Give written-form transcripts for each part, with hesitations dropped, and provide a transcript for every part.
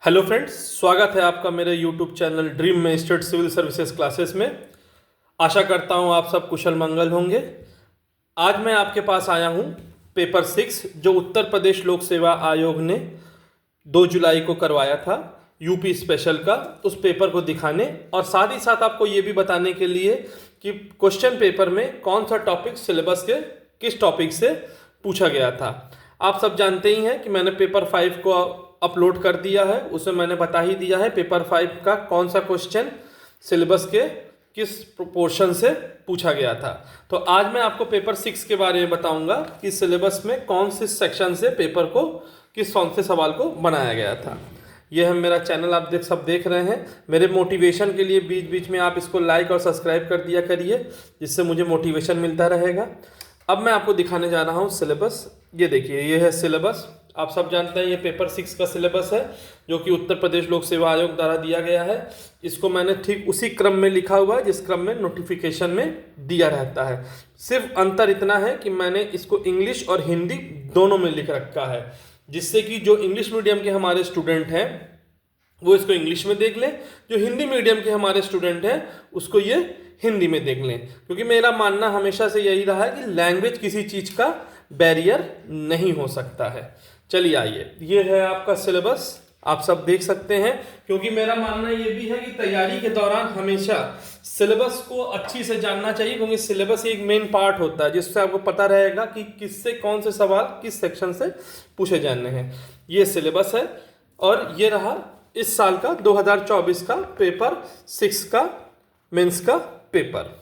Hello friends, स्वागत है आपका मेरे यूट्यूब चैनल ड्रीम में स्टेट सिविल सर्विसेज क्लासेस में। आशा करता हूं आप सब कुशल मंगल होंगे। आज मैं आपके पास आया हूं पेपर 6 जो उत्तर प्रदेश लोक सेवा आयोग ने 2 जुलाई को करवाया था यूपी स्पेशल का, उस पेपर को दिखाने और साथ ही साथ आपको ये भी बताने के लिए कि क्वेश्चन पेपर में कौन सा टॉपिक सिलेबस के किस टॉपिक से पूछा गया था। आप सब जानते ही हैं कि मैंने पेपर 5 को अपलोड कर दिया है, उसमें मैंने बता ही दिया है पेपर 5 का कौन सा क्वेश्चन सिलेबस के किस पोर्शन से पूछा गया था। तो आज मैं आपको पेपर 6 के बारे में बताऊंगा कि सिलेबस में कौन से सेक्शन से पेपर को किस कौन से सवाल को बनाया गया था। यह है मेरा चैनल, आप सब देख रहे हैं। मेरे मोटिवेशन के लिए बीच बीच में आप इसको लाइक और सब्सक्राइब कर दिया करिए, जिससे मुझे मोटिवेशन मिलता रहेगा। अब मैं आपको दिखाने जा रहा हूँ सिलेबस। ये देखिए, ये है सिलेबस। आप सब जानते हैं ये पेपर 6 का सिलेबस है जो कि उत्तर प्रदेश लोक सेवा आयोग द्वारा दिया गया है। इसको मैंने ठीक उसी क्रम में लिखा हुआ है जिस क्रम में नोटिफिकेशन में दिया रहता है। सिर्फ अंतर इतना है कि मैंने इसको इंग्लिश और हिंदी दोनों में लिख रखा है, जिससे कि जो इंग्लिश मीडियम के हमारे स्टूडेंट हैं वो इसको इंग्लिश में देख लें, जो हिंदी मीडियम के हमारे स्टूडेंट हैं उसको ये हिंदी में देख लें। क्योंकि मेरा मानना हमेशा से यही रहा है कि लैंग्वेज किसी चीज़ का बैरियर नहीं हो सकता है। चलिए आइए, ये है आपका सिलेबस, आप सब देख सकते हैं। क्योंकि मेरा मानना ये भी है कि तैयारी के दौरान हमेशा सिलेबस को अच्छी से जानना चाहिए, क्योंकि सिलेबस एक मेन पार्ट होता है जिससे आपको पता रहेगा कि किससे कौन से सवाल किस सेक्शन से पूछे जाने हैं। ये सिलेबस है और ये रहा इस साल का 2024 का पेपर 6 का मेंस का पेपर।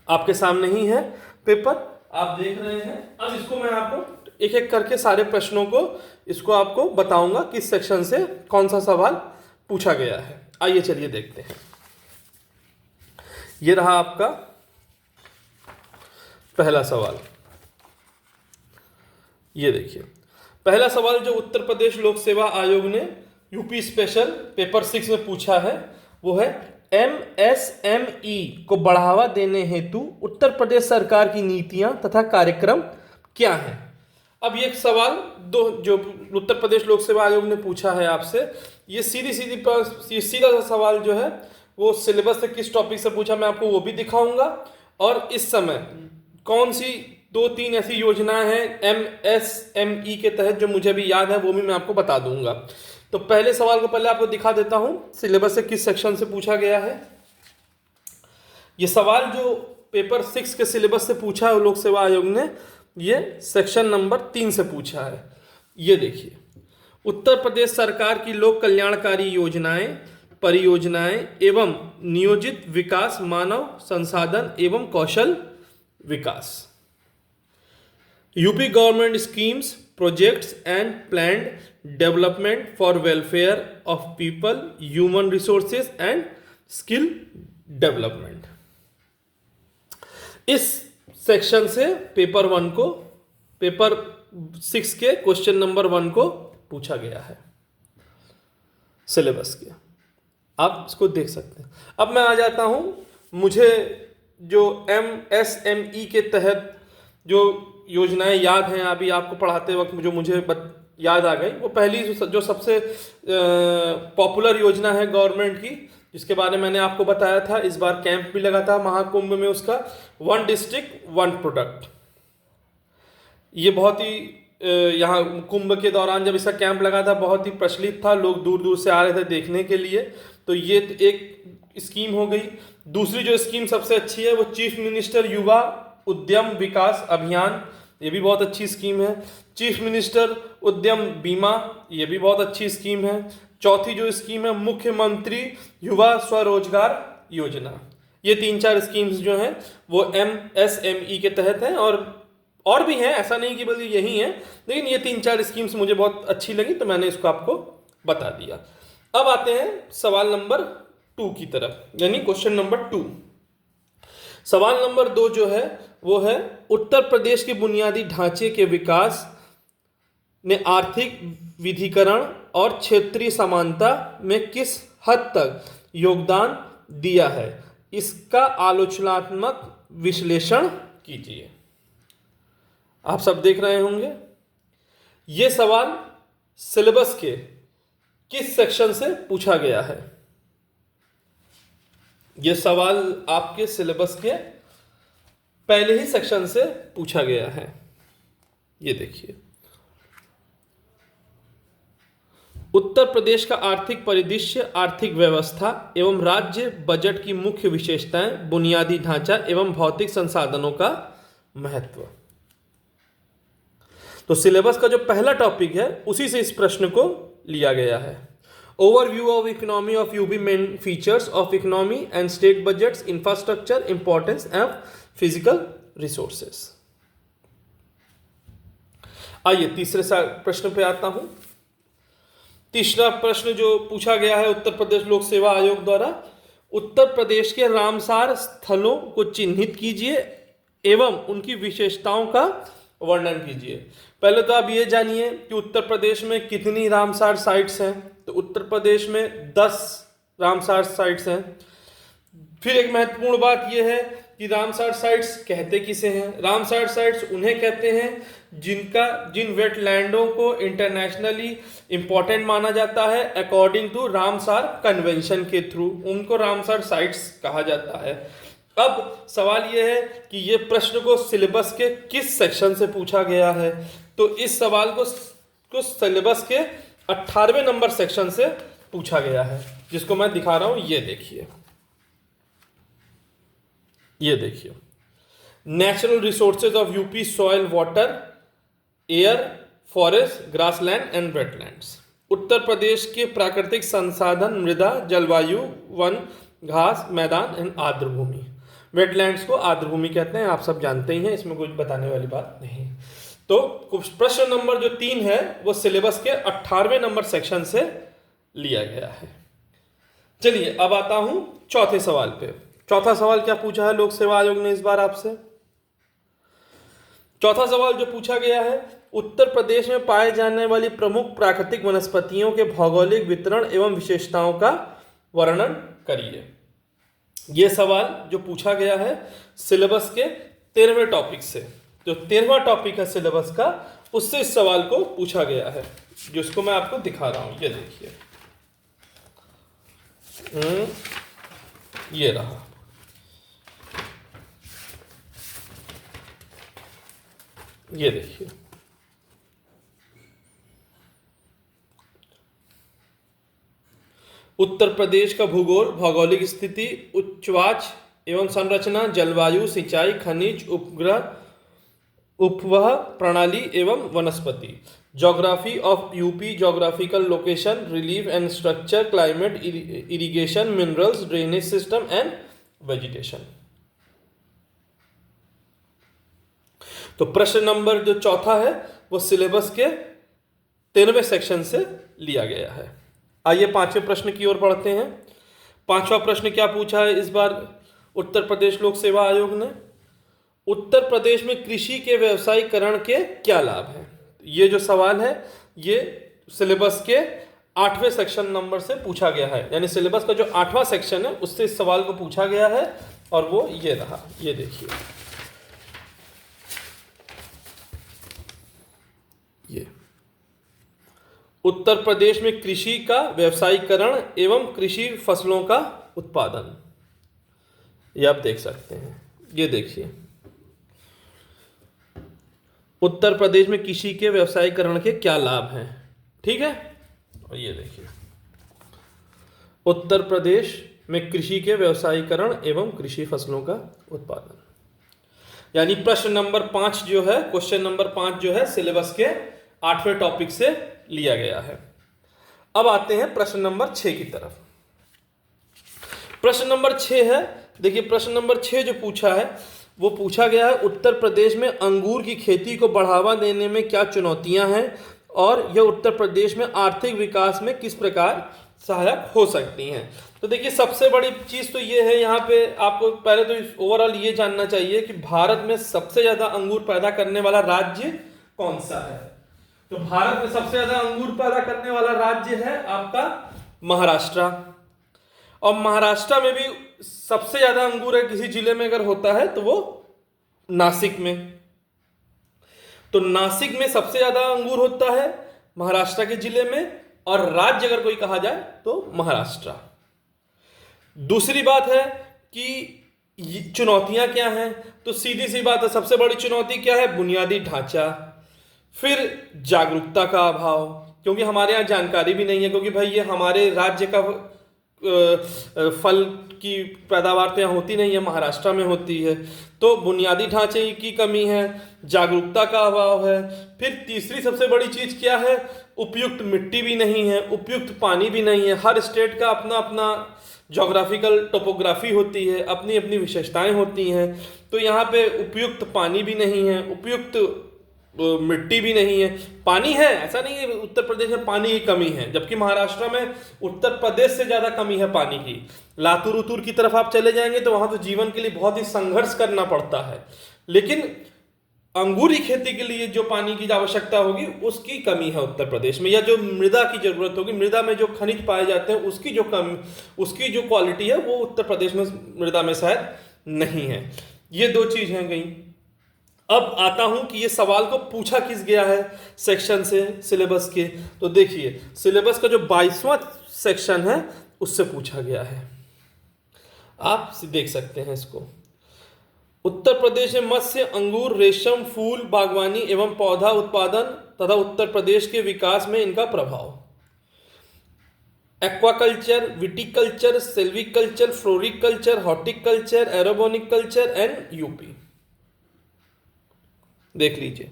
आपके सामने ही है पेपर, आप देख रहे हैं। अब इसको मैं आपको एक एक करके सारे प्रश्नों को इसको आपको बताऊंगा किस सेक्शन से कौन सा सवाल पूछा गया है। आइए चलिए देखते हैं। ये रहा आपका पहला सवाल। ये देखिए, पहला सवाल जो उत्तर प्रदेश लोक सेवा आयोग ने यूपी स्पेशल पेपर 6 में पूछा है वो है MSME को बढ़ावा देने हेतु उत्तर प्रदेश सरकार की नीतियां तथा कार्यक्रम क्या हैं। अब ये सवाल जो उत्तर प्रदेश लोक सेवा आयोग ने पूछा है आपसे, ये सीधा सा सवाल जो है वो सिलेबस से किस टॉपिक से पूछा मैं आपको वो भी दिखाऊंगा। और इस समय कौन सी 2-3 ऐसी योजनाएं हैं MSME के तहत जो मुझे भी याद है वो भी मैं आपको बता दूंगा। तो पहले सवाल को पहले आपको दिखा देता हूं सिलेबस से किस सेक्शन से पूछा गया है। ये सवाल जो पेपर 6 के सिलेबस से पूछा है लोक सेवा आयोग ने, ये सेक्शन नंबर 3 से पूछा है। ये देखिए, उत्तर प्रदेश सरकार की लोक कल्याणकारी योजनाएं, परियोजनाएं एवं नियोजित विकास, मानव संसाधन एवं कौशल विकास। UP government schemes, projects and planned development for welfare of people, human resources and skill development. इस सेक्शन से पेपर 6 के क्वेश्चन नंबर 1 को पूछा गया है सिलेबस के। आप इसको देख सकते हैं। अब मैं आ जाता हूं, मुझे जो MSME के तहत जो योजनाएं याद हैं अभी आपको पढ़ाते वक्त जो मुझे याद आ गई, वो पहली जो सबसे पॉपुलर योजना है गवर्नमेंट की, जिसके बारे में मैंने आपको बताया था। इस बार कैंप भी लगा था महाकुंभ में उसका, 1 डिस्ट्रिक्ट 1 प्रोडक्ट। ये बहुत ही यहाँ कुंभ के दौरान जब इसका कैंप लगा था बहुत ही प्रचलित था, लोग दूर दूर से आ रहे थे देखने के लिए। तो ये एक स्कीम हो गई। दूसरी जो स्कीम सबसे अच्छी है वो चीफ मिनिस्टर युवा उद्यम विकास अभियान, ये भी बहुत अच्छी स्कीम है। चीफ मिनिस्टर उद्यम बीमा, ये भी बहुत अच्छी स्कीम है। चौथी जो स्कीम है मुख्यमंत्री युवा स्वरोजगार योजना। ये 3-4 स्कीम्स जो हैं वो MSME के तहत हैं, और भी हैं, ऐसा नहीं कि बल्कि यही हैं, लेकिन ये 3-4 स्कीम्स मुझे बहुत अच्छी लगी तो मैंने इसको आपको बता दिया। अब आते हैं सवाल नंबर 2 की तरफ, यानी क्वेश्चन नंबर 2। सवाल नंबर 2 जो है वो है उत्तर प्रदेश के बुनियादी ढांचे के विकास ने आर्थिक विधिकरण और क्षेत्रीय समानता में किस हद तक योगदान दिया है, इसका आलोचनात्मक विश्लेषण कीजिए। आप सब देख रहे होंगे ये सवाल सिलेबस के किस सेक्शन से पूछा गया है? यह सवाल आपके सिलेबस के पहले ही सेक्शन से पूछा गया है। ये देखिए, उत्तर प्रदेश का आर्थिक परिदृश्य, आर्थिक व्यवस्था एवं राज्य बजट की मुख्य विशेषताएं, बुनियादी ढांचा एवं भौतिक संसाधनों का महत्व। तो सिलेबस का जो पहला टॉपिक है उसी से इस प्रश्न को लिया गया है। Overview of economy of UP, main features of economy and state budgets, infrastructure, importance of physical resources. आइए तीसरे प्रश्न पे आता हूं। तीसरा प्रश्न जो पूछा गया है उत्तर प्रदेश लोक सेवा आयोग द्वारा, उत्तर प्रदेश के रामसार स्थलों को चिन्हित कीजिए एवं उनकी विशेषताओं का वर्णन कीजिए। पहले तो आप ये जानिए कि उत्तर प्रदेश में कितनी रामसार साइट्स हैं। तो उत्तर प्रदेश में 10 रामसार साइट्स हैं। फिर एक महत्वपूर्ण बात यह है कि रामसार साइट्स कहते किसे हैं? रामसार साइट्स उन्हें कहते हैं जिन वेटलैंडों को इंटरनेशनली इंपॉर्टेंट माना जाता है अकॉर्डिंग टू रामसार कन्वेंशन के थ्रू, उनको रामसार साइट्स कहा जाता है। अब सवाल यह है कि ये प्रश्न को सिलेबस के किस सेक्शन से पूछा गया है? तो इस सवाल को सिलेबस के 18वें नंबर सेक्शन से पूछा गया है, जिसको मैं दिखा रहा हूं। ये देखिए, natural resources of UP, soil, water, air, forest, grassland and wetlands. Uttar Pradesh के प्राकृतिक संसाधन, मृदा, जलवायु, वन, घास, मैदान एंड आर्द्रभूमि। वेटलैंड्स को आर्द्रभूमि कहते हैं, आप सब जानते ही हैं, इसमें कुछ बताने वाली बात नहीं। तो प्रश्न नंबर जो 3 है वो सिलेबस के 18वें नंबर सेक्शन से लिया गया है। चलिए अब आता हूं चौथे सवाल पे। चौथा सवाल क्या पूछा है लोक सेवा आयोग ने इस बार आपसे? चौथा सवाल जो पूछा गया है, उत्तर प्रदेश में पाए जाने वाली प्रमुख प्राकृतिक वनस्पतियों के भौगोलिक वितरण एवं विशेषताओं का वर्णन करिए। यह सवाल जो पूछा गया है सिलेबस के 13वें टॉपिक से, जो 13वां टॉपिक है सिलेबस का, उससे इस सवाल को पूछा गया है, जिसको मैं आपको दिखा रहा हूं। ये देखिए, ये रहा। ये देखिए, उत्तर प्रदेश का भूगोल, भौगोलिक स्थिति, उच्चवाच एवं संरचना, जलवायु, सिंचाई, खनिज, उपग्रह, उपवह प्रणाली एवं वनस्पति। Geography of UP, geographical location, relief and structure, climate, irrigation, minerals, drainage system and vegetation. तो प्रश्न नंबर जो चौथा है वो सिलेबस के 13वें सेक्शन से लिया गया है। आइए पांचवें प्रश्न की ओर बढ़ते हैं। पांचवा प्रश्न क्या पूछा है इस बार उत्तर प्रदेश लोक सेवा आयोग ने? उत्तर प्रदेश में कृषि के व्यवसायीकरण के क्या लाभ हैं? ये जो सवाल है ये सिलेबस के 8वें सेक्शन नंबर से पूछा गया है, यानी सिलेबस का जो 8वां सेक्शन है उससे इस सवाल को पूछा गया है, और वो ये रहा। ये देखिए, ये उत्तर प्रदेश में कृषि का व्यवसायीकरण एवं कृषि फसलों का उत्पादन, ये आप देख सकते हैं। ये देखिए, उत्तर प्रदेश में कृषि के व्यवसायीकरण के क्या लाभ हैं, ठीक है। और ये देखिए, उत्तर प्रदेश में कृषि के व्यवसायीकरण एवं कृषि फसलों का उत्पादन, यानी प्रश्न नंबर 5 जो है, क्वेश्चन नंबर 5 जो है सिलेबस के 8वें टॉपिक से लिया गया है। अब आते हैं प्रश्न नंबर 6 की तरफ। प्रश्न नंबर 6 है, देखिए प्रश्न नंबर 6 जो पूछा है वो पूछा गया है, उत्तर प्रदेश में अंगूर की खेती को बढ़ावा देने में क्या चुनौतियां हैं और यह उत्तर प्रदेश में आर्थिक विकास में किस प्रकार सहायक हो सकती हैं। तो देखिए, सबसे बड़ी चीज़ तो ये है, यहाँ पे आपको पहले तो ओवरऑल ये जानना चाहिए कि भारत में सबसे ज़्यादा अंगूर पैदा करने वाला राज्य कौन सा है। तो भारत में सबसे ज़्यादा अंगूर पैदा करने वाला राज्य है आपका महाराष्ट्र, और महाराष्ट्र में भी सबसे ज़्यादा अंगूर है किसी जिले में अगर होता है तो वो नासिक में। तो नासिक में सबसे ज़्यादा अंगूर होता है महाराष्ट्र के जिले में, और राज्य अगर कोई कहा जाए तो महाराष्ट्र। दूसरी बात है कि चुनौतियां क्या हैं, तो सीधी सी बात है, सबसे बड़ी चुनौती क्या है? बुनियादी ढांचा, फिर जागरूकता का अभाव, क्योंकि हमारे यहाँ जानकारी भी नहीं है, क्योंकि भाई ये हमारे राज्य का फल की पैदावार तो यहाँ होती नहीं है, महाराष्ट्र में होती है। तो बुनियादी ढांचे की कमी है, जागरूकता का अभाव है। फिर तीसरी सबसे बड़ी चीज क्या है? उपयुक्त मिट्टी भी नहीं है, उपयुक्त पानी भी नहीं है। हर स्टेट का अपना अपना जोग्राफिकल टोपोग्राफी होती है, अपनी अपनी विशेषताएं होती हैं। तो यहाँ पे उपयुक्त पानी भी नहीं है, उपयुक्त मिट्टी भी नहीं है। पानी है, ऐसा नहीं है उत्तर प्रदेश में पानी की कमी है, जबकि महाराष्ट्र में उत्तर प्रदेश से ज़्यादा कमी है पानी की। लातूर उतूर की तरफ आप चले जाएंगे तो वहाँ तो जीवन के लिए बहुत ही संघर्ष करना पड़ता है, लेकिन अंगूर की खेती के लिए जो पानी की आवश्यकता होगी उसकी कमी है उत्तर प्रदेश में, या जो मृदा की जरूरत होगी, मृदा में जो खनिज पाए जाते हैं उसकी जो क्वालिटी है वो उत्तर प्रदेश में मृदा में शायद नहीं है। ये दो चीज हैं गई। अब आता हूं कि ये सवाल को पूछा किस गया है सेक्शन से, सिलेबस के। तो देखिए सिलेबस का जो 22वां सेक्शन है उससे पूछा गया है, आप देख सकते हैं इसको। उत्तर प्रदेश में मत्स्य, अंगूर, रेशम, फूल, बागवानी एवं पौधा उत्पादन तथा उत्तर प्रदेश के विकास में इनका प्रभाव। Aquaculture, viticulture, silviculture, floriculture, horticulture, aeroponic culture and UP. देख लीजिए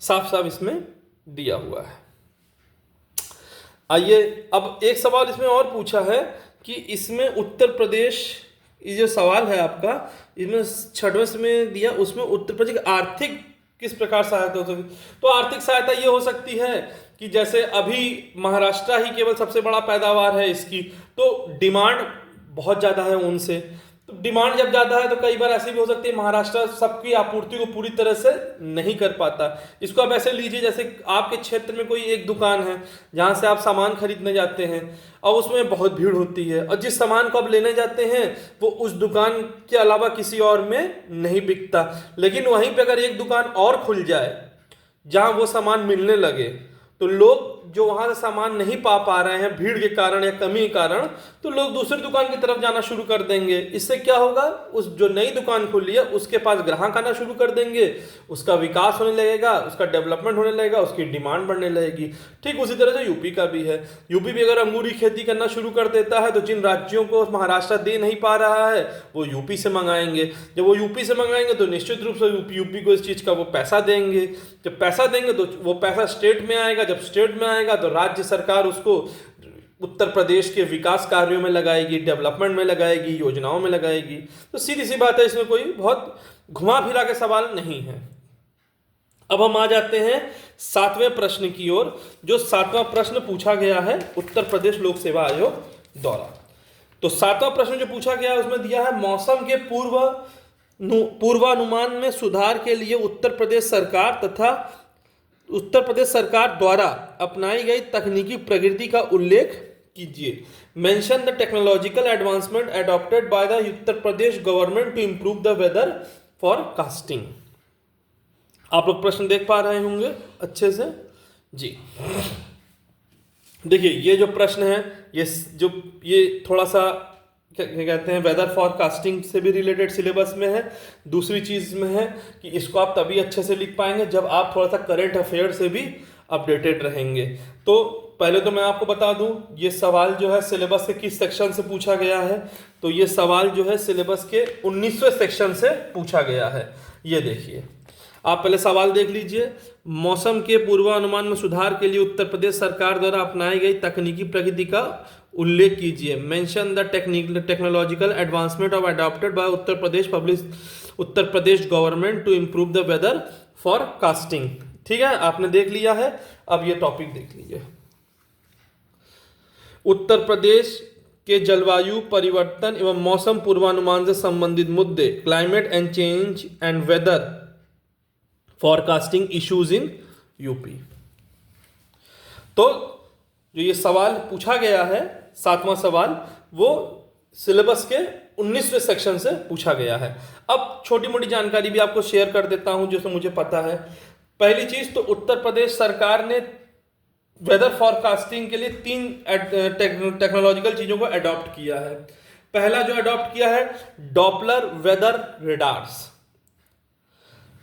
साफ साफ इसमें दिया हुआ है। आइए अब एक सवाल इसमें और पूछा है कि इसमें उत्तर प्रदेश, ये जो सवाल है आपका इसमें 6वें में दिया, उसमें उत्तर प्रदेश की आर्थिक किस प्रकार सहायता हो सकती। तो आर्थिक सहायता ये हो सकती है कि जैसे अभी महाराष्ट्र ही केवल सबसे बड़ा पैदावार है इसकी, तो डिमांड बहुत ज़्यादा है उनसे। तो डिमांड जब ज़्यादा है तो कई बार ऐसी भी हो सकती है महाराष्ट्र सबकी आपूर्ति को पूरी तरह से नहीं कर पाता। इसको आप ऐसे लीजिए जैसे आपके क्षेत्र में कोई एक दुकान है जहाँ से आप सामान खरीदने जाते हैं और उसमें बहुत भीड़ होती है, और जिस सामान को आप लेने जाते हैं वो उस दुकान के अलावा किसी और में नहीं बिकता। लेकिन वहीं पे अगर एक दुकान और खुल जाए जहाँ वो सामान मिलने लगे तो लोग जो वहाँ से सामान नहीं पा रहे हैं भीड़ के कारण या कमी के कारण, तो लोग दूसरी दुकान की तरफ जाना शुरू कर देंगे। इससे क्या होगा, उस जो नई दुकान खुली है उसके पास ग्राहक आना शुरू कर देंगे, उसका विकास होने लगेगा, उसका डेवलपमेंट होने लगेगा, उसकी डिमांड बढ़ने लगेगी। ठीक उसी तरह से यूपी का भी है। यूपी भी अगर अंगूर की खेती करना शुरू कर देता है तो जिन राज्यों को महाराष्ट्र दे नहीं पा रहा है वो यूपी से मंगाएंगे। जब वो यूपी से मंगाएंगे तो निश्चित रूप से यूपी को इस चीज़ का वो पैसा देंगे। जब पैसा देंगे तो वो पैसा स्टेट में आएगा, जब स्टेट में आएगा तो राज्य सरकार उसको उत्तर प्रदेश के विकास कार्यों में लगाएगी, डेवलपमेंट में लगाएगी, योजनाओं में लगाएगी। तो सीधी सी बात है, इसमें कोई बहुत घुमा फिरा के सवाल नहीं है। अब हम आ जाते हैं 7वें प्रश्न की ओर। जो 7वां प्रश्न पूछा गया है उत्तर प्रदेश लोक सेवा आयोग द्वारा। तो 7वां प्रश्न जो पूछा गया है उसमें दिया है मौसम के पूर्वानुमान में सुधार के लिए उत्तर प्रदेश सरकार द्वारा अपनाई गई तकनीकी प्रगति का उल्लेख कीजिए। Mention the technological advancement adopted by the Uttar Pradesh government to improve the weather forecasting. आप लोग प्रश्न देख पा रहे होंगे अच्छे से जी। देखिए ये जो प्रश्न है ये थोड़ा सा क्या कहते हैं वेदर फॉरकास्टिंग से भी रिलेटेड सिलेबस में है। दूसरी चीज़ में है कि इसको आप तभी अच्छे से लिख पाएंगे जब आप थोड़ा सा करंट अफेयर से भी अपडेटेड रहेंगे। तो पहले तो मैं आपको बता दूं ये सवाल जो है सिलेबस के किस सेक्शन से पूछा गया है। तो ये सवाल जो है सिलेबस के 19वें सेक्शन से पूछा गया है। ये देखिए आप पहले सवाल देख लीजिए। मौसम के पूर्वानुमान में सुधार के लिए उत्तर प्रदेश सरकार द्वारा अपनाई गई तकनीकी प्रगति का उल्लेख कीजिए। Mention the technological advancement of adopted by Uttar Pradesh government to improve the weather forecasting. ठीक है, आपने देख लिया है। अब ये टॉपिक देख लीजिए। उत्तर प्रदेश के जलवायु परिवर्तन एवं मौसम पूर्वानुमान से संबंधित मुद्दे, climate and change and weather forecasting issues in UP. तो जो ये सवाल पूछा गया है 7वां सवाल वो सिलेबस के 19वें सेक्शन से पूछा गया है। अब छोटी मोटी जानकारी भी आपको शेयर कर देता हूं जो मुझे पता है। पहली चीज तो उत्तर प्रदेश सरकार ने वेदर फॉरकास्टिंग के लिए 3 टेक्नोलॉजिकल चीज़ों को अडॉप्ट किया है। पहला जो अडॉप्ट किया है Doppler weather radars.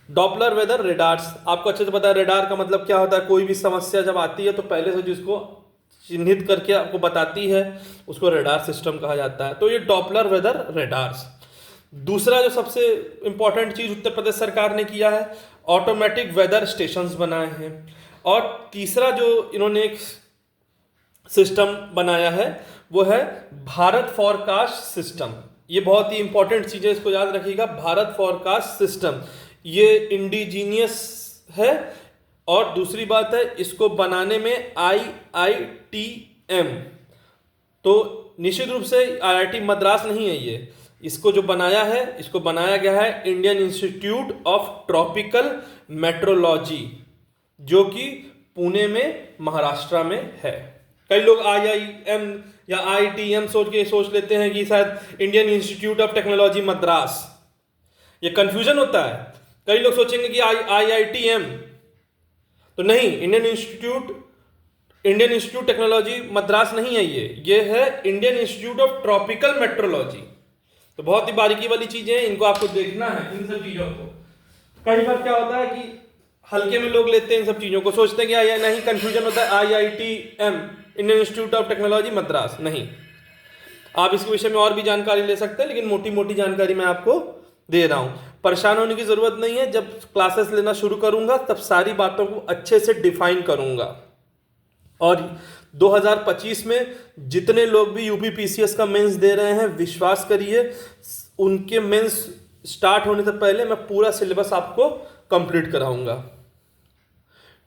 Doppler weather radars आपको अच्छे से पता है रेडार का मतलब क्या होता है। कोई भी समस्या जब आती है तो पहले से जिसको चिन्हित करके आपको बताती है उसको रेडार सिस्टम कहा जाता है। तो ये डॉपलर वेदर रेडार्स। दूसरा जो सबसे इंपॉर्टेंट चीज उत्तर प्रदेश सरकार ने किया है ऑटोमेटिक वेदर स्टेशंस बनाए हैं। और तीसरा जो इन्होंने एक सिस्टम बनाया है वो है भारत फॉरकास्ट सिस्टम। ये बहुत ही इंपॉर्टेंट चीज है, इसको याद रखिएगा। भारत फॉरकास्ट सिस्टम ये इंडिजीनियस है। और दूसरी बात है इसको बनाने में IITM, तो निश्चित रूप से IIT मद्रास नहीं है ये। इसको जो बनाया है इसको बनाया गया है Indian institute of tropical metrology जो कि पुणे में महाराष्ट्र में है। कई लोग IIM या IITM सोच लेते हैं कि शायद Indian institute of technology Madras, ये कंफ्यूजन होता है। कई लोग सोचेंगे कि IITM, तो नहीं, इंडियन इंस्टीट्यूट टेक्नोलॉजी मद्रास नहीं है ये है Indian institute of tropical metrology. तो बहुत ही बारीकी वाली चीजें हैं, इनको आपको देखना है। इन सब चीजों को कई बार क्या होता है कि हल्के में लोग लेते हैं इन सब चीजों को, सोचते हैं कि नहीं, कंफ्यूजन होता है IITM Indian institute of technology Madras नहीं। आप इसके विषय में और भी जानकारी ले सकते हैं, लेकिन मोटी मोटी जानकारी मैं आपको दे रहा हूं। परेशान होने की जरूरत नहीं है, जब क्लासेस लेना शुरू करूंगा तब सारी बातों को अच्छे से डिफाइन करूंगा। और 2025 में जितने लोग भी UPPCS का मेंस दे रहे हैं, विश्वास करिए उनके मेंस स्टार्ट होने से पहले मैं पूरा सिलेबस आपको कंप्लीट कराऊंगा,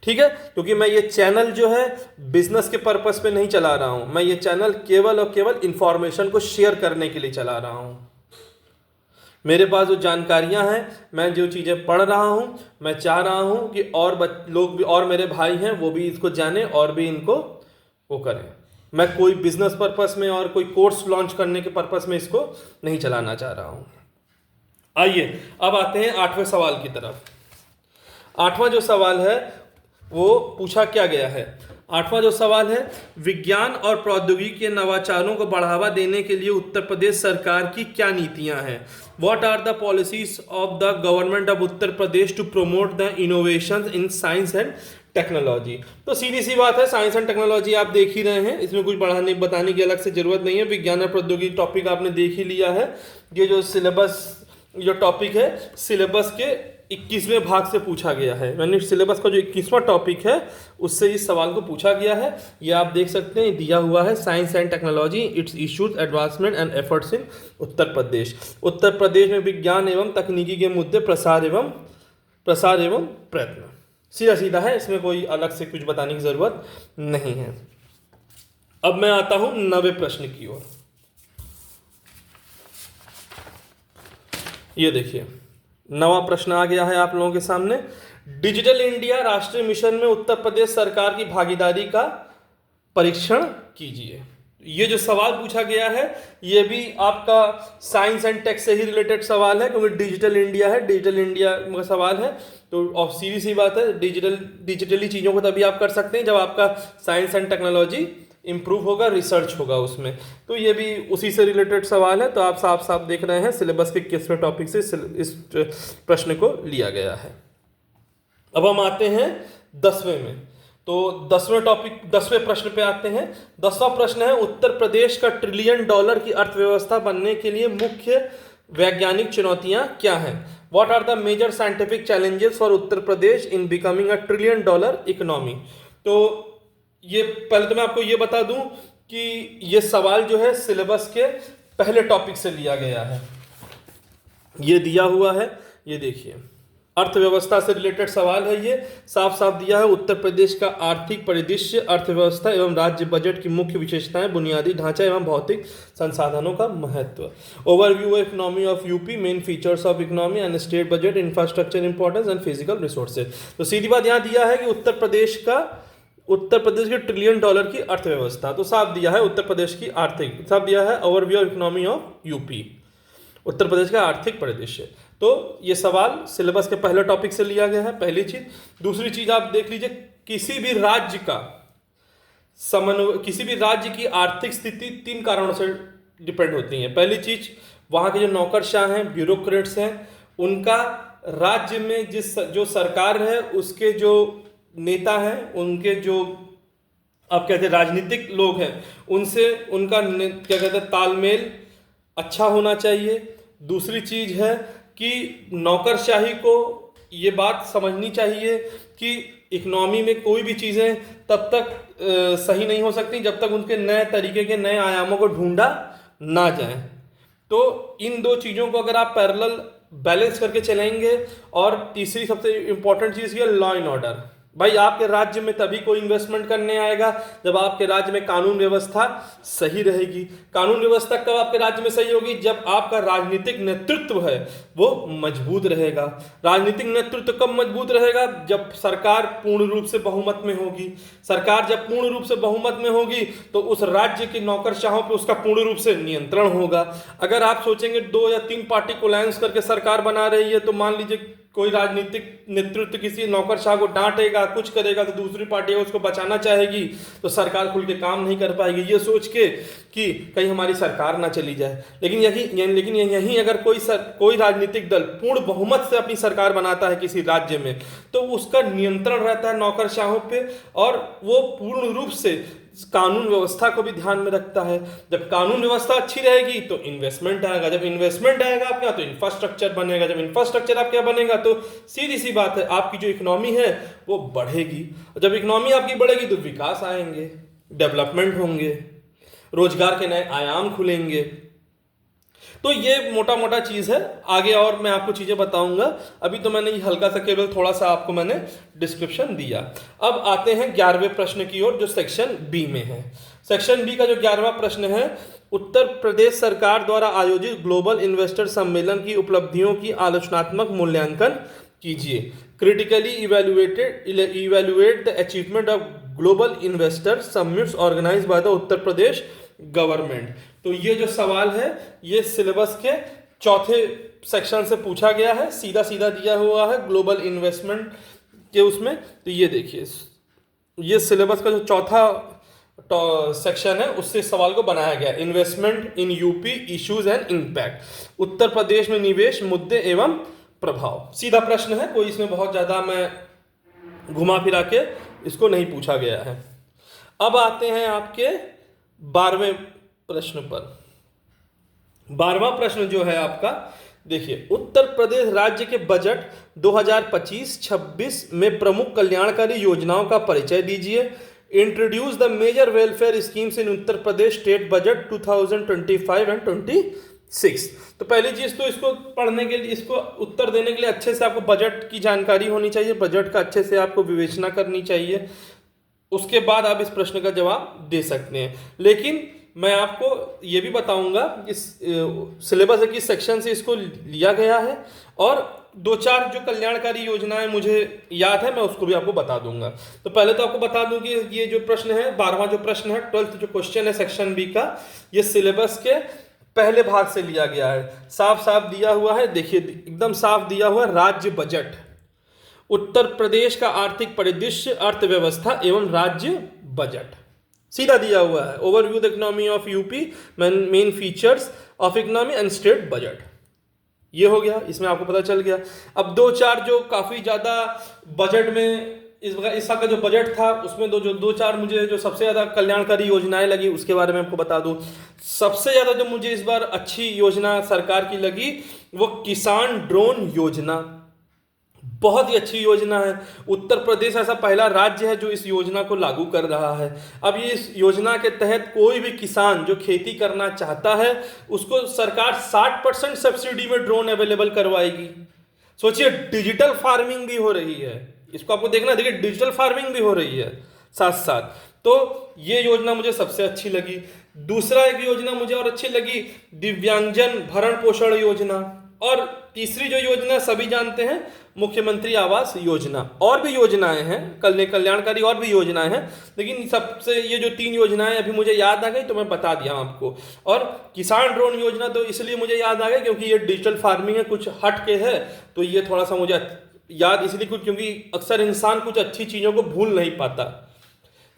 ठीक है। क्योंकि मैं ये चैनल जो है बिजनेस के पर्पस पे नहीं चला रहा हूं, मैं ये चैनल केवल और केवल इंफॉर्मेशन को शेयर करने के लिए चला रहा हूं। मेरे पास जो जानकारियां हैं, मैं जो चीज़ें पढ़ रहा हूं, मैं चाह रहा हूं कि और लोग भी और मेरे भाई हैं वो भी इसको जाने और भी इनको वो करें। मैं कोई बिजनेस पर्पस में और कोई कोर्स लॉन्च करने के पर्पस में इसको नहीं चलाना चाह रहा हूं। आइए अब आते हैं 8वें सवाल की तरफ। 8वां जो सवाल है वो पूछा क्या गया है। 8वां जो सवाल है विज्ञान और प्रौद्योगिकी के नवाचारों को बढ़ावा देने के लिए उत्तर प्रदेश सरकार की क्या नीतियां हैं। What are the policies of the government of Uttar Pradesh to promote the innovation in science and technology. तो सीधी सी बात है, साइंस एंड टेक्नोलॉजी आप देख ही रहे हैं, इसमें कुछ बताने की अलग से जरूरत नहीं है। विज्ञान और प्रौद्योगिकी टॉपिक आपने देख ही लिया है। ये जो सिलेबस जो टॉपिक है सिलेबस के 21वें भाग से पूछा गया है, यानी सिलेबस का जो 21वां टॉपिक है उससे इस सवाल को पूछा गया है। ये आप देख सकते हैं, दिया हुआ है science and technology its issues advancement and efforts in Uttar Pradesh. Uttar Pradesh में विज्ञान एवं तकनीकी के मुद्दे प्रसार एवं प्रयत्न। सीधा सीधा है, इसमें कोई अलग से कुछ बताने की जरूरत नहीं है। अब मैं आता हूं 9वें प्रश्न की ओर। ये देखिए 9वां प्रश्न आ गया है आप लोगों के सामने। डिजिटल इंडिया राष्ट्रीय मिशन में उत्तर प्रदेश सरकार की भागीदारी का परीक्षण कीजिए। ये जो सवाल पूछा गया है ये भी आपका साइंस एंड टेक से ही रिलेटेड सवाल है, क्योंकि डिजिटल इंडिया है, डिजिटल इंडिया का सवाल है। तो और सीधी सी बात है, डिजिटली चीज़ों को तभी आप कर सकते हैं जब आपका साइंस एंड टेक्नोलॉजी इंप्रूव होगा, रिसर्च होगा उसमें। तो ये भी उसी से रिलेटेड सवाल है। तो आप साफ साफ देख रहे हैं सिलेबस के किसवें टॉपिक से इस प्रश्न को लिया गया है। अब हम आते हैं 10वें में। तो 10वें प्रश्न पे आते हैं। 10वां प्रश्न है उत्तर प्रदेश का $1 ट्रिलियन की अर्थव्यवस्था बनने के लिए मुख्य वैज्ञानिक चुनौतियां क्या हैं। What are the major scientific challenges for Uttar Pradesh in becoming $1 trillion economy. तो ये पहले तो मैं आपको ये बता दूं कि ये सवाल जो है सिलेबस के पहले टॉपिक से लिया गया है। ये दिया हुआ है, ये देखिए अर्थव्यवस्था से रिलेटेड सवाल है। ये साफ साफ दिया है उत्तर प्रदेश का आर्थिक परिदृश्य, अर्थव्यवस्था एवं राज्य बजट की मुख्य विशेषताएं, बुनियादी ढांचा एवं भौतिक संसाधनों का महत्व। Overview of economy of UP, main features of economy and state budget, infrastructure importance and physical resources. तो सीधी बात यहाँ दिया है कि उत्तर प्रदेश के $1 ट्रिलियन की अर्थव्यवस्था। तो साफ दिया है उत्तर प्रदेश की आर्थिक, साफ दिया है overview of economy of UP, Uttar Pradesh का आर्थिक परिदृश्य। तो ये सवाल सिलेबस के पहले टॉपिक से लिया गया है, पहली चीज। दूसरी चीज आप देख लीजिए, किसी भी राज्य का समन्वय, किसी भी राज्य की आर्थिक स्थिति 3 कारणों से डिपेंड होती है। पहली चीज, वहाँ के जो नौकरशाह हैं, ब्यूरोक्रेट्स हैं, उनका राज्य में जो सरकार है उसके जो नेता हैं, उनके जो आप कहते हैं राजनीतिक लोग हैं, उनसे उनका क्या कहते हैं तालमेल अच्छा होना चाहिए। दूसरी चीज है कि नौकरशाही को ये बात समझनी चाहिए कि इकोनॉमी में कोई भी चीज़ें तब तक सही नहीं हो सकती जब तक उनके नए तरीके के नए आयामों को ढूंढा ना जाए। तो इन दो चीज़ों को अगर आप पैरेलल बैलेंस करके चलेंगे। और तीसरी सबसे इंपॉर्टेंट चीज़ ये लॉ एंड ऑर्डर। भाई आपके राज्य में तभी कोई इन्वेस्टमेंट करने आएगा जब आपके राज्य में कानून व्यवस्था सही रहेगी। कानून व्यवस्था कब आपके राज्य में सही होगी? जब आपका राजनीतिक नेतृत्व है वो मजबूत रहेगा। राजनीतिक नेतृत्व कब मजबूत रहेगा? जब सरकार पूर्ण रूप से बहुमत में होगी। सरकार जब पूर्ण रूप से बहुमत में होगी तो उस राज्य के नौकरशाहों पर उसका पूर्ण रूप से नियंत्रण होगा। अगर आप सोचेंगे 2 या 3 पार्टी को अलायंस करके सरकार बना रही है तो मान लीजिए कोई राजनीतिक नेतृत्व किसी नौकरशाह को डांटेगा, कुछ करेगा तो दूसरी पार्टी उसको बचाना चाहेगी, तो सरकार खुल के काम नहीं कर पाएगी ये सोच के कि कहीं हमारी सरकार ना चली जाए। लेकिन यहीं अगर कोई राजनीतिक दल पूर्ण बहुमत से अपनी सरकार बनाता है किसी राज्य में, तो उसका नियंत्रण रहता है नौकरशाहों पे और वो पूर्ण रूप से कानून व्यवस्था को भी ध्यान में रखता है। जब कानून व्यवस्था अच्छी रहेगी तो इन्वेस्टमेंट आएगा, जब इन्वेस्टमेंट आएगा आपके यहाँ तो इंफ्रास्ट्रक्चर बनेगा, जब इंफ्रास्ट्रक्चर आपके यहाँ बनेगा तो सीधी सी बात है आपकी जो इकोनॉमी है वो बढ़ेगी। और जब इकोनॉमी आपकी बढ़ेगी तो विकास आएंगे, डेवलपमेंट होंगे, रोजगार के नए आयाम खुलेंगे। तो ये मोटा मोटा चीज़ है। आगे और मैं आपको चीज़ें बताऊंगा, अभी तो मैंने ये हल्का सा केवल थोड़ा सा आपको मैंने डिस्क्रिप्शन दिया। अब आते हैं 11वें प्रश्न की ओर जो सेक्शन बी में है। सेक्शन बी का जो 11वां प्रश्न है, उत्तर प्रदेश सरकार द्वारा आयोजित ग्लोबल इन्वेस्टर सम्मेलन की उपलब्धियों की आलोचनात्मक मूल्यांकन कीजिए। Critically evaluate the achievement of global investor summits organised by the Uttar Pradesh government. तो ये जो सवाल है ये सिलेबस के चौथे सेक्शन से पूछा गया है, सीधा सीधा दिया हुआ है ग्लोबल इन्वेस्टमेंट के उसमें। तो ये देखिए, ये सिलेबस का जो चौथा सेक्शन है उससे सवाल को बनाया गया। Investment in UP, issues and impact, Uttar Pradesh में निवेश मुद्दे एवं प्रभाव। सीधा प्रश्न है, कोई इसमें बहुत ज़्यादा मैं घुमा फिरा के इसको नहीं पूछा गया है। अब आते हैं आपके 12वें प्रश्न पर। 12वां प्रश्न जो है आपका, देखिए, उत्तर प्रदेश राज्य के बजट 2025-26 में प्रमुख कल्याणकारी योजनाओं का परिचय दीजिए। Introduce the major welfare schemes in Uttar Pradesh state budget 2025 and 26। तो पहली चीज तो इसको पढ़ने के लिए, इसको उत्तर देने के लिए अच्छे से आपको बजट की जानकारी होनी चाहिए, बजट का अच्छे से आपको विवेचना करनी चाहिए, उसके बाद आप इस प्रश्न का जवाब दे सकते हैं। लेकिन मैं आपको ये भी बताऊंगा इस सिलेबस किस सेक्शन से इसको लिया गया है, और 2-4 जो कल्याणकारी योजनाएं मुझे याद है मैं उसको भी आपको बता दूंगा। तो पहले तो आपको बता दूं कि ये जो प्रश्न है, 12वां जो प्रश्न है, 12th जो क्वेश्चन है सेक्शन बी का, ये सिलेबस के पहले भाग से लिया गया है। साफ साफ दिया हुआ है, देखिए एकदम साफ दिया हुआ है, राज्य बजट, उत्तर प्रदेश का आर्थिक परिदृश्य, अर्थव्यवस्था एवं राज्य बजट, सीधा दिया हुआ है। Overview the economy of UP, main features of economy and state budget, ये हो गया, इसमें आपको पता चल गया। अब 2-4 जो काफी ज्यादा बजट में इस साल का जो बजट था उसमें 2-4 मुझे जो सबसे ज्यादा कल्याणकारी योजनाएं लगी उसके बारे में आपको बता दूं। सबसे ज्यादा जो मुझे इस बार अच्छी योजना सरकार की लगी वो किसान ड्रोन योजना, बहुत ही अच्छी योजना है। उत्तर प्रदेश ऐसा पहला राज्य है जो इस योजना को लागू कर रहा है। अब ये इस योजना के तहत कोई भी किसान जो खेती करना चाहता है उसको सरकार 60% सब्सिडी में ड्रोन अवेलेबल करवाएगी। सोचिए, डिजिटल फार्मिंग भी हो रही है, इसको आपको देखना, देखिए डिजिटल फार्मिंग भी हो रही है साथ साथ। तो ये योजना मुझे सबसे अच्छी लगी। दूसरा एक योजना मुझे और अच्छी लगी, दिव्यांगजन भरण पोषण योजना। और तीसरी जो योजना सभी जानते हैं, मुख्यमंत्री आवास योजना। और भी योजनाएं हैं कल्याणकारी, और भी योजनाएं हैं, लेकिन सबसे ये जो 3 योजनाएं अभी मुझे याद आ गई तो मैं बता दिया आपको। और किसान ड्रोन योजना तो इसलिए मुझे याद आ गई क्योंकि ये डिजिटल फार्मिंग है, कुछ हट के है, तो ये थोड़ा सा मुझे याद इसलिए क्योंकि अक्सर इंसान कुछ अच्छी चीज़ों को भूल नहीं पाता।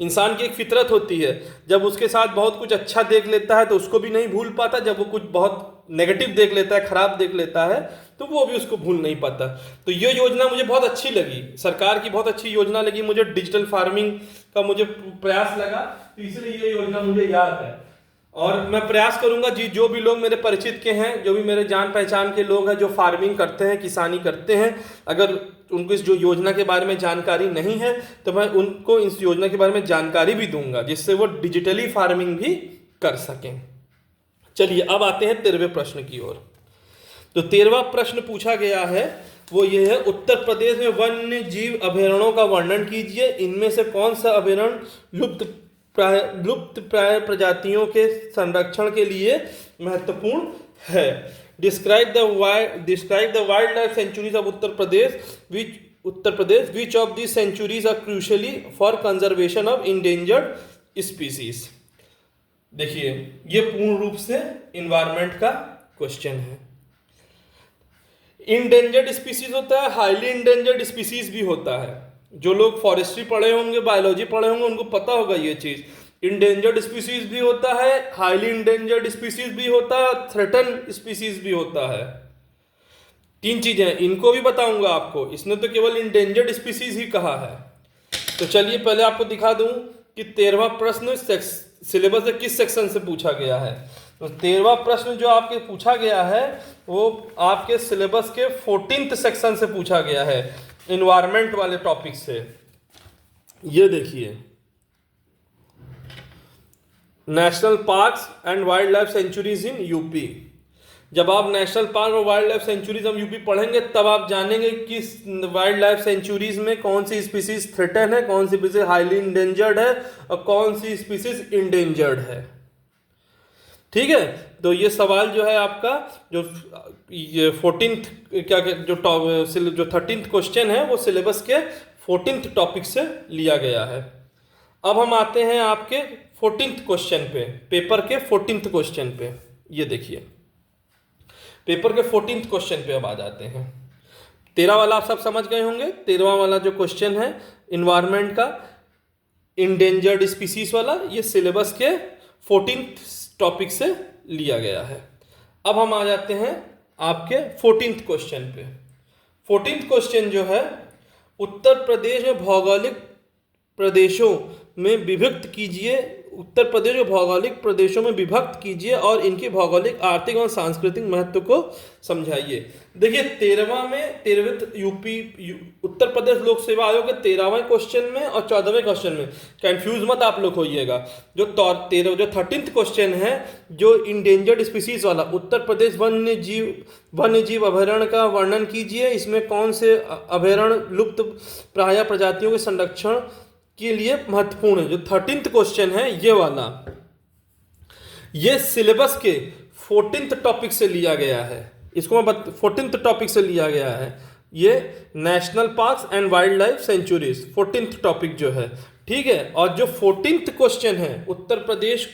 इंसान की एक फितरत होती है, जब उसके साथ बहुत कुछ अच्छा देख लेता है तो उसको भी नहीं भूल पाता, जब वो कुछ बहुत नेगेटिव देख लेता है, खराब देख लेता है, तो वो भी उसको भूल नहीं पाता। तो ये योजना मुझे बहुत अच्छी लगी, सरकार की बहुत अच्छी योजना लगी मुझे, डिजिटल फार्मिंग का मुझे प्रयास लगा, तो इसलिए ये योजना मुझे याद है। और मैं प्रयास करूंगा जी, जो भी लोग मेरे परिचित के हैं, जो भी मेरे जान पहचान के लोग हैं जो फार्मिंग करते हैं, किसानी करते हैं, अगर उनको इस जो योजना के बारे में जानकारी नहीं है तो मैं उनको इस योजना के बारे में जानकारी भी दूंगा, जिससे वो डिजिटली फार्मिंग भी कर सकें। चलिए अब आते हैं 13वें प्रश्न की ओर। तो 13वां प्रश्न पूछा गया है वो ये है, उत्तर प्रदेश में वन्य जीव अभयारण्यों का वर्णन कीजिए, इनमें से कौन सा अभयारण्य लुप्त प्राय प्रजातियों के संरक्षण के लिए महत्वपूर्ण है। Describe the wildlife sanctuaries of Uttar Pradesh which of this sanctuaries are crucially for conservation of endangered species. देखिए ये पूर्ण रूप से इन्वायरमेंट का क्वेश्चन है। इंडेंजर्ड स्पीसीज होता है, हाईली इंडेंजर्ड स्पीसीज भी होता है। जो लोग फॉरेस्ट्री पढ़े होंगे, बायोलॉजी पढ़े होंगे, उनको पता होगा ये चीज। इंडेंजर्ड स्पीसीज भी होता है, हाईली इंडेंजर्ड स्पीसीज भी होता है, थ्रेटन स्पीसीज भी होता है। तीन चीजें इनको भी बताऊंगा आपको, इसने तो केवल इंडेंजर्ड स्पीसीज ही कहा है। तो चलिए पहले आपको दिखा दूं कि 13वां प्रश्न सिलेबस से किस सेक्शन से पूछा गया है। तो 13वां प्रश्न जो आपके पूछा गया है वो आपके सिलेबस के 14th सेक्शन से पूछा गया है, इन्वायरमेंट वाले टॉपिक से। ये देखिए, national parks and wild life sanctuaries in UP. जब आप नेशनल पार्क और वाइल्ड लाइफ सेंचुरीज हम यूपी पढ़ेंगे तब आप जानेंगे कि वाइल्ड लाइफ सेंचुरीज में कौन सी स्पीसीज थ्रेटन है, कौन सी स्पीसीज हाईली इंडेंजर्ड है और कौन सी स्पीसीज इंडेंजर्ड है। ठीक है, तो ये सवाल जो है आपका जो ये 14th जो 13th क्वेश्चन है वो सिलेबस के 14th टॉपिक से लिया गया है। अब हम आते हैं आपके 14th क्वेश्चन पे, पेपर के 14th क्वेश्चन पे। ये देखिए पेपर के 14th क्वेश्चन पे अब आ जाते हैं। 13 वाला आप सब समझ गए होंगे। 13वां वाला जो क्वेश्चन है इन्वायरमेंट का, इंडेंजर्ड स्पीसीज वाला, ये सिलेबस के 14th टॉपिक से लिया गया है। अब हम आ जाते हैं आपके 14th क्वेश्चन पे। 14th क्वेश्चन जो है, उत्तर प्रदेश में भौगोलिक प्रदेशों में विभक्त कीजिए, उत्तर प्रदेश को भौगोलिक प्रदेशों में विभक्त कीजिए और इनकी भौगोलिक, आर्थिक और सांस्कृतिक महत्व को समझाइए। देखिए 13वें यूपी उत्तर प्रदेश लोक सेवा आयोग के 13वें क्वेश्चन में और 14वें क्वेश्चन में कंफ्यूज मत आप लोग होइएगा। जो 13th क्वेश्चन है जो इंडेंजर्ड स्पीसीज वाला, उत्तर प्रदेश वन्य जीव अभयारण्य का वर्णन कीजिए, इसमें कौन से अभयारण्य लुप्त प्राय प्रजातियों के संरक्षण के लिए महत्वपूर्ण है। जो 13th क्वेश्चन है ये वाला, ये सिलेबस के 14th टॉपिक से लिया गया है। इसको मैं 14th टॉपिक से लिया गया है। ये national parks and wild life sanctuaries 14th topic जो है, ठीक है। और जो 14th क्वेश्चन है उत्तर प्रदेश,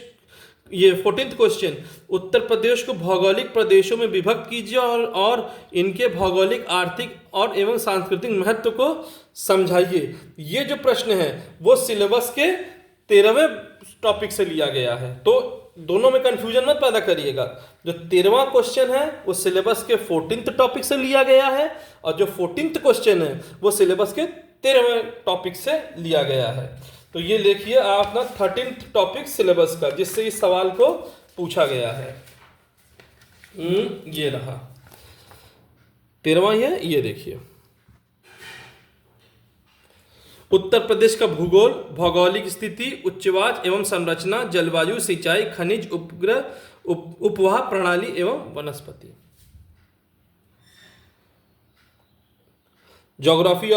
ये 14th क्वेश्चन, उत्तर प्रदेश को भौगोलिक प्रदेशों में विभक्त कीजिए और इनके भौगोलिक, आर्थिक और एवं सांस्कृतिक महत्व को समझाइए। ये जो प्रश्न है वो सिलेबस के 13वें टॉपिक से लिया गया है, तो दोनों में कंफ्यूजन मत पैदा करिएगा। जो 13वां क्वेश्चन है वो सिलेबस के 14th टॉपिक से लिया गया है और जो 14th क्वेश्चन है वो सिलेबस के 13वें टॉपिक से लिया गया है। तो ये लिखिए आप अपना 13th टॉपिक सिलेबस का, जिससे इस सवाल को पूछा गया है। ये रहा 13वां है। ये देखिए, उत्तर प्रदेश का भूगोल, भौगोलिक स्थिति, उच्चवास एवं संरचना, जलवायु, सिंचाई, खनिज, उपवाह प्रणाली एवं वनस्पति। Geography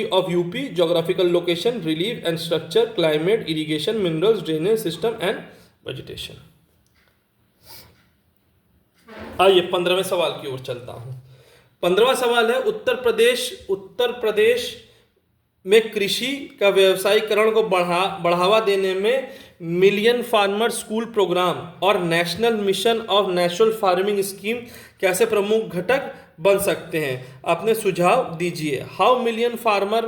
of UP, geographical location, relief and structure, climate, irrigation, minerals, drainage system and vegetation। आइए 15वें सवाल की ओर चलता हूं। 15वां सवाल है, उत्तर प्रदेश में कृषि का व्यवसायीकरण को बढ़ावा देने में मिलियन फार्मर स्कूल प्रोग्राम और national mission of natural farming scheme कैसे प्रमुख घटक बन सकते हैं। अपने सुझाव दीजिए। How million farmer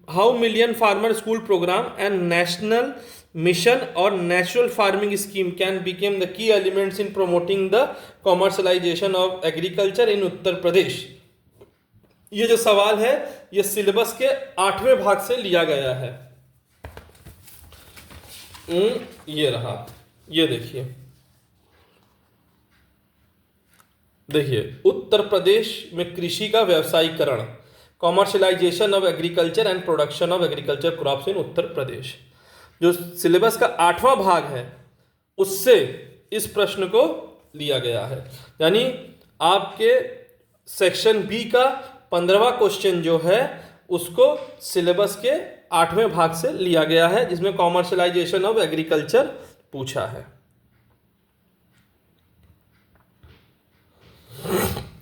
how million farmer school programme and national mission और natural farming scheme can become the key elements in promoting the commercialisation of agriculture in Uttar Pradesh. ये जो सवाल है ये सिलेबस के 8वें भाग से लिया गया है। ये रहा, ये देखिए, उत्तर प्रदेश में कृषि का व्यवसायीकरण, commercialisation of agriculture and production of agriculture crops in Uttar Pradesh, जो सिलेबस का 8वां भाग है उससे इस प्रश्न को लिया गया है। यानी आपके सेक्शन बी का 15वां क्वेश्चन जो है उसको सिलेबस के 8वें भाग से लिया गया है, जिसमें कॉमर्शलाइजेशन ऑफ एग्रीकल्चर पूछा है।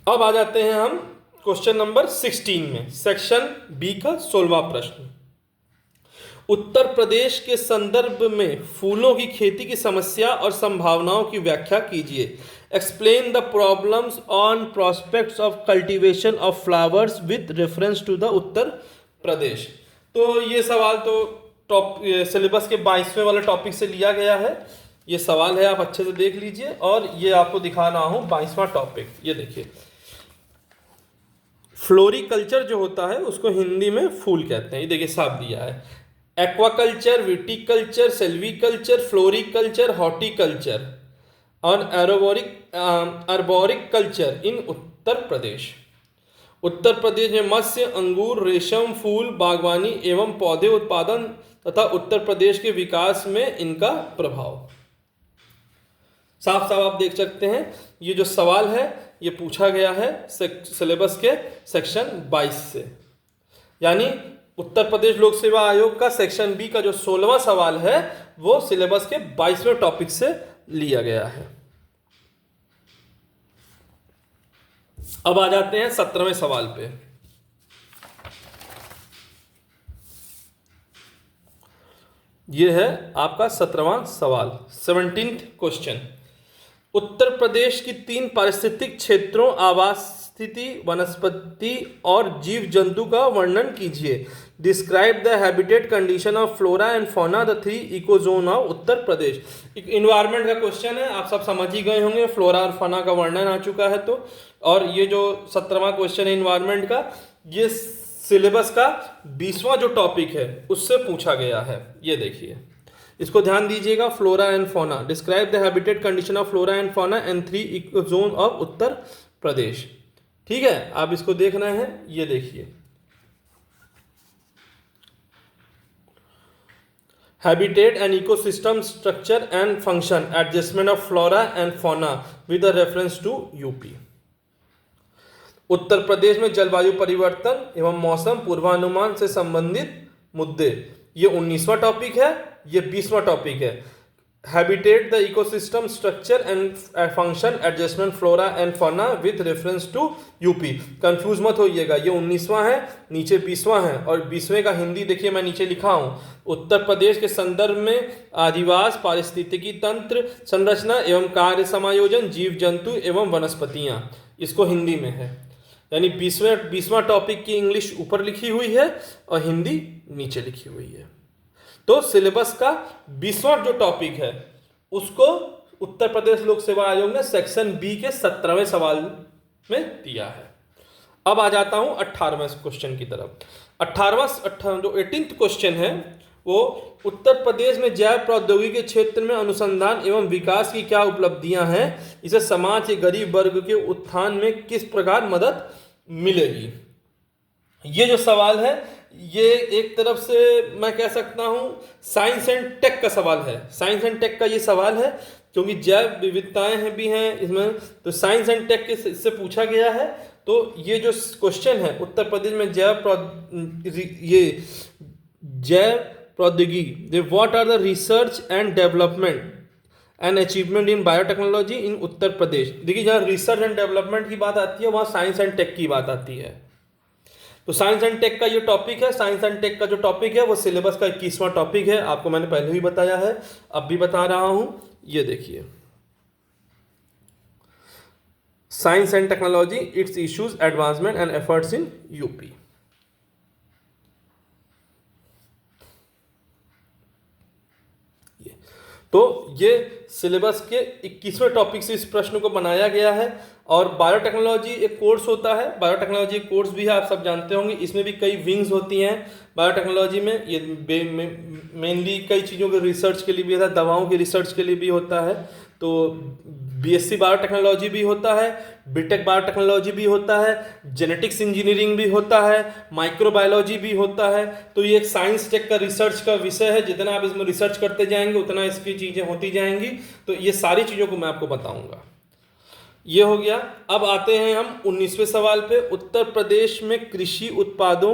अब आ जाते हैं हम क्वेश्चन नंबर 16 में, सेक्शन बी का 16वां प्रश्न। उत्तर प्रदेश के संदर्भ में फूलों की खेती की समस्या और संभावनाओं की व्याख्या कीजिए। Explain the problems on prospects of cultivation of flowers with reference to the Uttar Pradesh. तो ये सवाल तो सिलेबस के 22वें वाले टॉपिक से लिया गया है। ये सवाल है, आप अच्छे से देख लीजिए, और ये आपको दिखा रहा हूं 22वां टॉपिक। ये देखिए, फ्लोरिकल्चर जो होता है उसको हिंदी में फूल कहते हैं। ये देखिए साफ दिया है, एक्वाकल्चर, विटिकल्चर, सेल्वीकल्चर, फ्लोरिकल्चर, हॉर्टिकल्चर और अर्बोरिक कल्चर इन उत्तर प्रदेश। उत्तर प्रदेश में मत्स्य, अंगूर, रेशम, फूल, बागवानी एवं पौधे उत्पादन तथा उत्तर प्रदेश के विकास में इनका प्रभाव। साफ साफ आप देख सकते हैं, ये जो सवाल है ये पूछा गया है सिलेबस के सेक्शन 22 से। यानी उत्तर प्रदेश लोक सेवा आयोग का सेक्शन बी का जो 16वां सवाल है वो सिलेबस के 22वें टॉपिक से लिया गया है। अब आ जाते हैं 17वें सवाल पे। यह है आपका 17वां सवाल, 17th क्वेश्चन। उत्तर प्रदेश की 3 पारिस्थितिक क्षेत्रों, आवास स्थिति, वनस्पति और जीव जंतु का वर्णन कीजिए। Describe the habitat condition of flora and fauna the 3 ecozone of Uttar Pradesh. एक इन्वायरमेंट का क्वेश्चन है, आप सब समझ ही गए होंगे, फ्लोरा और फौना का वर्णन आ चुका है। तो और ये जो 17वां क्वेश्चन है इन्वायरमेंट का, ये सिलेबस का 20वां जो टॉपिक है उससे पूछा गया है। ये देखिए, इसको ध्यान दीजिएगा, flora and fauna. Describe the habitat condition of flora and fauna and 3 ecozone of Uttar Pradesh. ठीक है, आप इसको देखना है। ये देखिए, habitat and ecosystem structure and function, adjustment of flora and fauna with reference to UP. Uttar Pradesh में जलवायु परिवर्तन एवं मौसम पूर्वानुमान से संबंधित मुद्दे, ये 19वां टॉपिक है। ये 20वां टॉपिक है, habitat the ecosystem structure and function, adjustment flora and fauna with reference to UP. Confuse मत होइएगा, ये 19वां है, नीचे 20वां है, और 20वें का हिंदी देखिए मैं नीचे लिखा हूँ। उत्तर प्रदेश के संदर्भ में आदिवास, पारिस्थितिकी तंत्र संरचना एवं कार्य समायोजन, जीव जंतु एवं वनस्पतियाँ, इसको हिंदी में है। यानी 20वां टॉपिक की इंग्लिश ऊपर लिखी हुई है और हिंदी नीचे लिखी हुई है। तो सिलेबस का 20वां जो टॉपिक है उसको उत्तर प्रदेश लोक सेवा आयोग ने सेक्शन बी के 17वें सवाल में दिया है। अब आ जाता हूं 18वें क्वेश्चन की तरफ। 18th क्वेश्चन है वो, उत्तर प्रदेश में जैव प्रौद्योगिकी के क्षेत्र में अनुसंधान एवं विकास की क्या उपलब्धियां हैं, इसे समाज के गरीब वर्ग के उत्थान में किस प्रकार मदद मिलेगी। ये जो सवाल है ये एक तरफ से मैं कह सकता हूं साइंस एंड टेक का सवाल है। साइंस एंड टेक का ये सवाल है क्योंकि जैव विविधताएं हैं भी हैं इसमें, तो साइंस एंड टेक के इससे पूछा गया है। तो ये जो क्वेश्चन है, उत्तर प्रदेश में जैव प्रौद्योगिकी, what are the research and development and achievement in biotechnology in Uttar Pradesh. देखिए, जहाँ रिसर्च एंड डेवलपमेंट की बात आती है वहाँ साइंस एंड टेक की बात आती है। तो साइंस एंड टेक का ये टॉपिक है। साइंस एंड टेक का जो टॉपिक है वो सिलेबस का 21वां टॉपिक है। आपको मैंने पहले भी बताया है, अब भी बता रहा हूं। ये देखिए, science and technology, its issues, advancement and efforts in UP. तो ये सिलेबस के 21वें टॉपिक से इस प्रश्न को बनाया गया है। और बायोटेक्नोलॉजी एक कोर्स होता है, बायोटेक्नोलॉजी एक कोर्स भी है, आप सब जानते होंगे। इसमें भी कई विंग्स होती हैं बायोटेक्नोलॉजी में। ये मेनली कई चीज़ों के रिसर्च के लिए भी होता है, दवाओं की रिसर्च के लिए भी होता है। तो बीएससी बायोटेक्नोलॉजी भी होता है, बीटेक बायोटेक्नोलॉजी भी होता है, जेनेटिक्स इंजीनियरिंग भी होता है, माइक्रोबायोलॉजी भी होता है। तो ये एक साइंस टेक का रिसर्च का विषय है। जितना आप इसमें रिसर्च करते जाएंगे उतना इसकी चीज़ें होती जाएंगी। तो ये सारी चीज़ों को मैं आपको बताऊंगा। ये हो गया। अब आते हैं हम 19वें सवाल पे। उत्तर प्रदेश में कृषि उत्पादों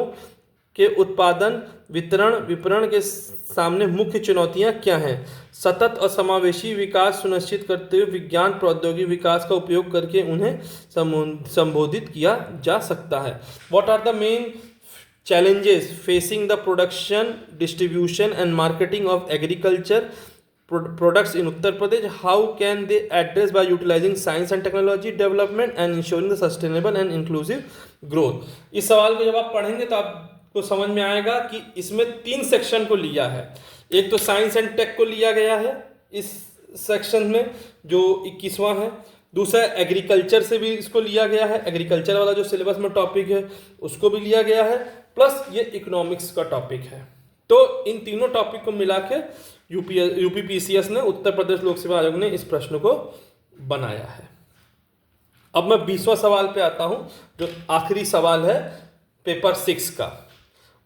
के उत्पादन, वितरण, विपणन के सामने मुख्य चुनौतियां क्या हैं? सतत और समावेशी विकास सुनिश्चित करते हुए विज्ञान प्रौद्योगिकी विकास का उपयोग करके उन्हें संबोधित किया जा सकता है। What are the main challenges facing the production, distribution and marketing of agriculture products in Uttar Pradesh? How can they address by utilizing science and technology development and ensuring the sustainable and inclusive growth? इस सवाल को जब आप पढ़ेंगे तो आपको समझ में आएगा कि इसमें 3 सेक्शन को लिया है। एक तो साइंस एंड टेक को लिया गया है इस सेक्शन में जो 21वां है। दूसरा एग्रीकल्चर से भी इसको लिया गया है, एग्रीकल्चर वाला जो सिलेबस में टॉपिक है उसको भी लिया गया है, प्लस ये इकोनॉमिक्स का टॉपिक है। तो इन तीनों टॉपिक को मिला के यूपीपीसीएस ने, उत्तर प्रदेश लोक सेवा आयोग ने इस प्रश्न को बनाया है। अब मैं 20वां सवाल पे आता हूं जो आखिरी सवाल है पेपर 6 का।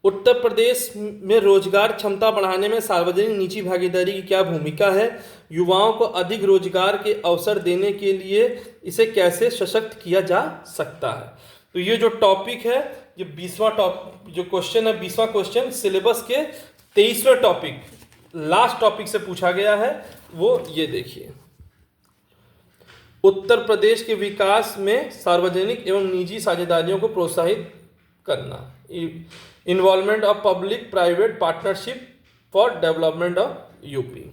उत्तर प्रदेश में रोजगार क्षमता बढ़ाने में सार्वजनिक निजी भागीदारी की क्या भूमिका है? युवाओं को अधिक रोजगार के अवसर देने के लिए इसे कैसे सशक्त किया जा सकता है? तो ये जो टॉपिक है, ये 20वां जो क्वेश्चन है, 20वां क्वेश्चन सिलेबस के 23वें टॉपिक, लास्ट टॉपिक से पूछा गया है। वो ये देखिए, उत्तर प्रदेश के विकास में सार्वजनिक एवं निजी साझेदारियों को प्रोत्साहित करना, involvement of public private partnership for development of UP.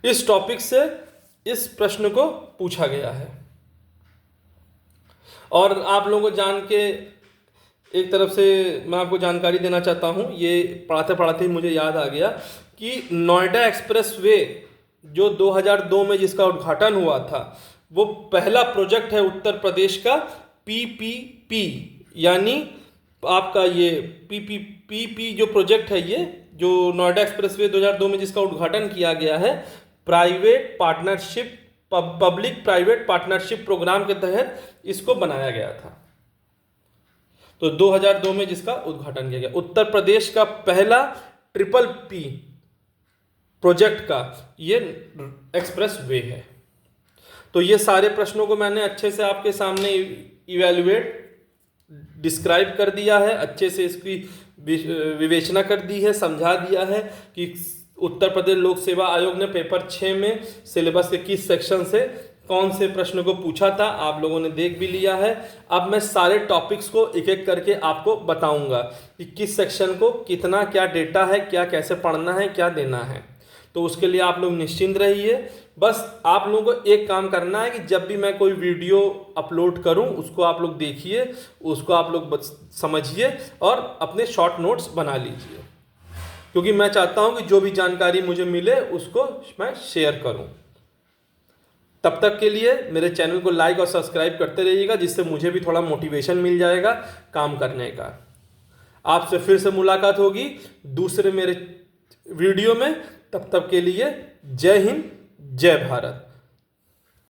इस टॉपिक से इस प्रश्न को पूछा गया है। और आप लोगों को जान के एक तरफ से मैं आपको जानकारी देना चाहता हूं, ये पढ़ाते पढ़ाते ही मुझे याद आ गया कि नोएडा एक्सप्रेस वे जो 2002 में जिसका उद्घाटन हुआ था, वो पहला प्रोजेक्ट है उत्तर प्रदेश का पीपीपी, यानी आपका ये पीपीपी जो प्रोजेक्ट है, ये जो नोएडा एक्सप्रेसवे 2002 में जिसका उद्घाटन किया गया है, private partnership, public private partnership programme के तहत इसको बनाया गया था। तो 2002 में जिसका उद्घाटन किया गया, उत्तर प्रदेश का पहला ट्रिपल पी प्रोजेक्ट का ये एक्सप्रेस वे है। तो ये सारे प्रश्नों को मैंने अच्छे से आपके सामने इवैल्यूएट डिस्क्राइब कर दिया है, अच्छे से इसकी विवेचना कर दी है, समझा दिया है कि उत्तर प्रदेश लोक सेवा आयोग ने पेपर 6 में सिलेबस के किस सेक्शन से कौन से प्रश्न को पूछा था, आप लोगों ने देख भी लिया है। अब मैं सारे टॉपिक्स को एक एक करके आपको बताऊंगा कि किस सेक्शन को कितना क्या डेटा है, क्या कैसे पढ़ना है, क्या देना है। तो उसके लिए आप लोग निश्चिंत रहिए। बस आप लोगों को एक काम करना है कि जब भी मैं कोई वीडियो अपलोड करूं उसको आप लोग देखिए, उसको आप लोग समझिए और अपने शॉर्ट नोट्स बना लीजिए, क्योंकि मैं चाहता हूं कि जो भी जानकारी मुझे मिले उसको मैं शेयर करूं। तब तक के लिए मेरे चैनल को लाइक और सब्सक्राइब करते रहिएगा, जिससे मुझे भी थोड़ा मोटिवेशन मिल जाएगा काम करने का। आपसे फिर से मुलाकात होगी दूसरे मेरे वीडियो में। तब तक के लिए जय हिंद, जय भारत।